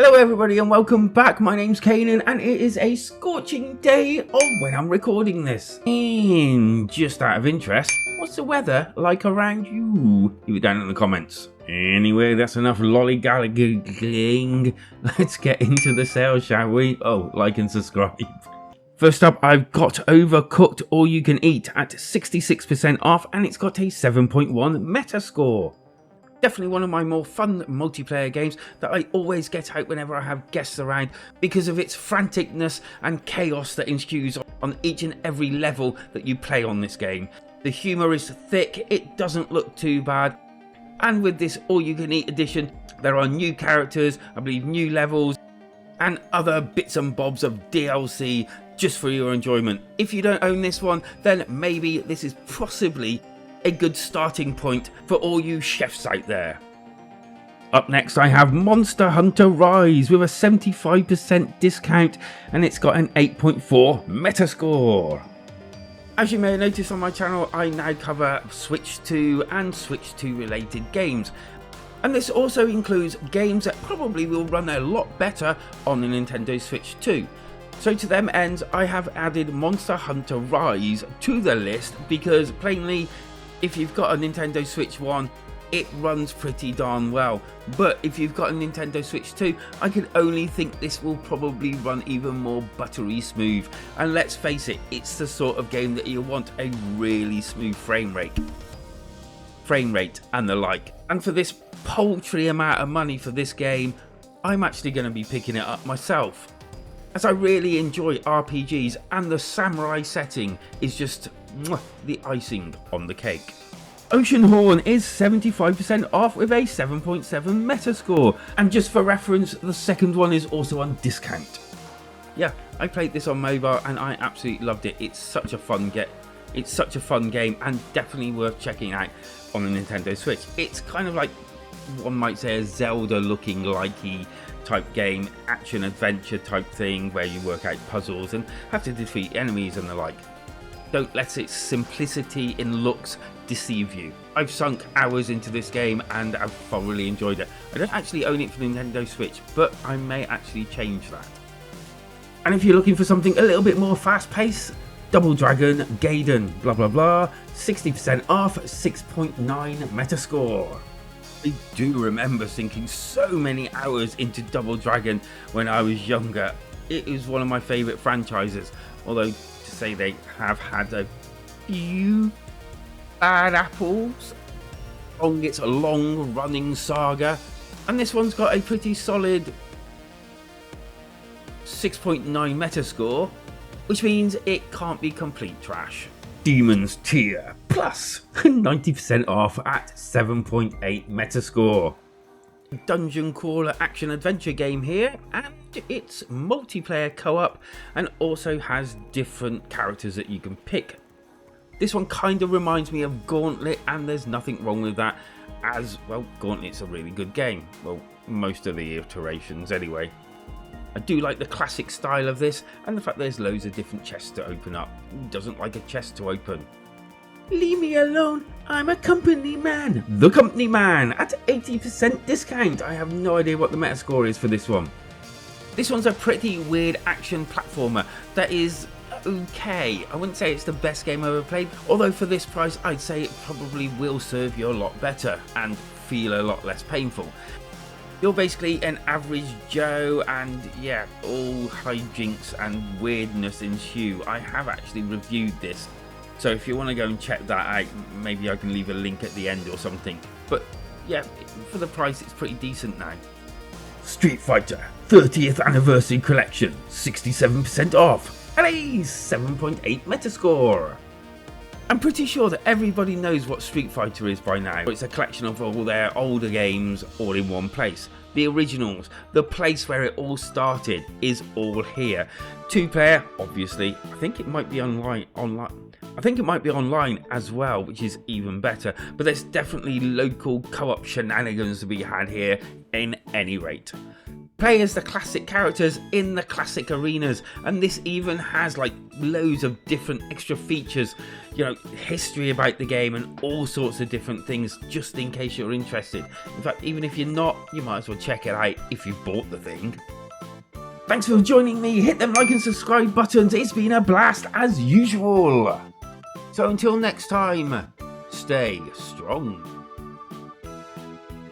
Hello everybody and welcome back. My name's Kanan and it is a scorching day of when I'm recording this. And just out of interest, what's the weather like around you? Leave it down in the comments. Anyway, that's enough lollygagging. Let's get into the sale, shall we? Oh, like and subscribe. First up, I've got Overcooked All You Can Eat at 66% off and it's got a 7.1 Metascore. Definitely one of my more fun multiplayer games that I always get out whenever I have guests around because of its franticness and chaos that ensues on each and every level that you play on this game. The humour is thick, it doesn't look too bad, and with this All You Can Eat edition there are new characters, I believe new levels, and other bits and bobs of DLC just for your enjoyment. If you don't own this one, then maybe this is possibly a good starting point for all you chefs out there. Up next I have Monster Hunter Rise with a 75% discount and it's got an 8.4 Metascore. As you may have noticed on my channel, I now cover Switch 2 and Switch 2 related games. And this also includes games that probably will run a lot better on the Nintendo Switch 2. So to them ends, I have added Monster Hunter Rise to the list because plainly, if you've got a Nintendo Switch 1, it runs pretty darn well. But if you've got a Nintendo Switch 2, I can only think this will probably run even more buttery smooth. And let's face it, it's the sort of game that you want a really smooth frame rate and the like. And for this paltry amount of money for this game, I'm actually going to be picking it up myself, as I really enjoy RPGs and the samurai setting is just the icing on the cake. Oceanhorn is 75% off with a 7.7 Metascore, and just for reference, the second one is also on discount. Yeah, I played this on mobile and I absolutely loved it. It's such a fun game and definitely worth checking out on the Nintendo Switch. It's kind of like, one might say, a Zelda looking likey type game, action adventure type thing where you work out puzzles and have to defeat enemies and the like. Don't let its simplicity in looks deceive you. I've sunk hours into this game and I've thoroughly enjoyed it. I don't actually own it for the Nintendo Switch, but I may actually change that. And if you're looking for something a little bit more fast paced, Double Dragon Gaiden blah blah blah, 60% off, 6.9 Metascore. I do remember sinking so many hours into Double Dragon when I was younger. It is one of my favourite franchises, although to say they have had a few bad apples on its long running saga, and this one's got a pretty solid 6.9 Metascore, which means it can't be complete trash. Demon's Tier Plus, 90% off at 7.8 Metascore. Dungeon crawler action adventure game here, and it's multiplayer co-op and also has different characters that you can pick. This one kind of reminds me of Gauntlet, and there's nothing wrong with that, as well Gauntlet's a really good game. Well, most of the iterations anyway. I do like the classic style of this and the fact there's loads of different chests to open up. Who doesn't like a chest to open? Leave me alone, I'm a company man. The Company Man at 80% discount. I have no idea what the Metascore is for this one. This one's a pretty weird action platformer that is okay. I wouldn't say it's the best game I've ever played, although for this price I'd say it probably will serve you a lot better and feel a lot less painful. You're basically an average Joe and yeah, all hijinks and weirdness ensue. I have actually reviewed this, so if you want to go and check that out, maybe I can leave a link at the end or something. But yeah, for the price it's pretty decent now. Street Fighter 30th Anniversary Collection, 67% off, and a 7.8 Metascore. I'm pretty sure that everybody knows what Street Fighter is by now. It's a collection of all their older games all in one place. The originals, the place where it all started, is all here. 2-player, obviously. I think it might be online. I think it might be online as well, which is even better. But there's definitely local co-op shenanigans to be had here in any rate. Play as the classic characters in the classic arenas, and this even has like loads of different extra features, you know, history about the game and all sorts of different things, just in case you're interested. In fact, even if you're not, you might as well check it out if you've bought the thing. Thanks for joining me. Hit them like and subscribe buttons. It's been a blast as usual. So until next time, stay strong.